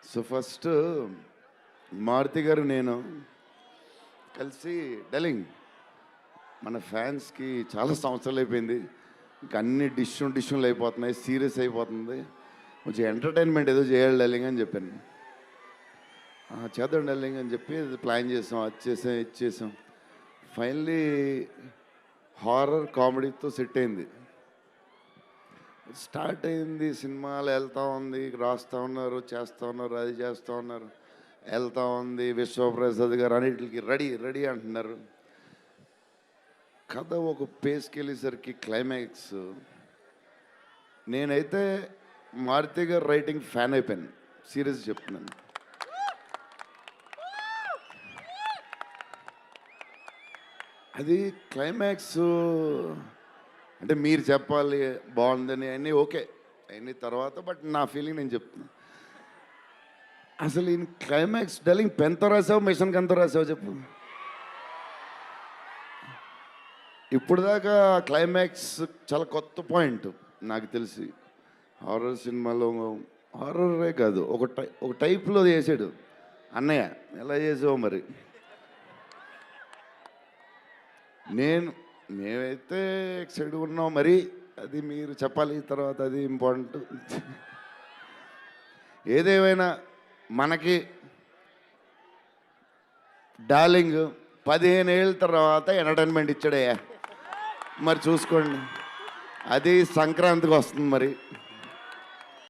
So first Maruti గారు నేను కలిసి డలింగ్ మన ఫ్యాన్స్కి చాలా సంవత్సరాలు అయిపోయింది, ఇంకా అన్ని డిష్యూలు అయిపోతున్నాయి, సీరియస్ అయిపోతుంది, కొంచెం ఎంటర్టైన్మెంట్ ఏదో చేయాలి డలింగ్ అని చెప్పాను. చేద్దాం డలింగ్ అని చెప్పి ప్లాన్ చేసాం, అది చేసాం, ఇది చేసాం. ఫైనలీ హారర్ కామెడీతో సెట్ అయింది. స్టార్ట్ అయింది, సినిమాలు వెళ్తూ ఉంది, రాస్తూ ఉన్నారు, చేస్తూ ఉన్నారు, అది చేస్తూ ఉన్నారు, వెళ్తూ ఉంది. విశ్వప్రసాద్ గారు అన్నిటికి రెడీ రెడీ అంటున్నారు. కథ ఒక పేస్కి వెళ్ళేసరికి క్లైమాక్స్, నేనైతే మారుతి గారు రైటింగ్ ఫ్యాన్ అయిపోయాను, సీరియస్ చెప్తున్నాను. అది క్లైమాక్స్ అంటే మీరు చెప్పాలి బాగుందని అన్నీ ఓకే అన్ని తర్వాత, బట్ నా ఫీలింగ్ నేను చెప్తున్నా. అసలు ఈ క్లైమాక్స్ డలింగ్ పెన్తో రాసావు, మిషన్కి ఎంతో రాసావు చెప్పు. ఇప్పుడు దాకా క్లైమాక్స్ చాలా కొత్త పాయింట్ నాకు తెలిసి. హారర్ సినిమాలో హారరే కాదు, ఒక టైప్లో చేసాడు అన్నయ్య. ఎలా చేసావు మరి? మేమైతే ఎక్సైడ్ ఉన్నాం, మరి అది మీరు చెప్పాలి తర్వాత, అది ఇంపార్టెంట్. ఏదేమైనా మనకి డార్లింగ్ 15 ఏళ్ళ తర్వాత ఎంటర్టైన్మెంట్ ఇచ్చాడయ్యా, మరి చూసుకోండి. అది సంక్రాంతికి వస్తుంది మరి.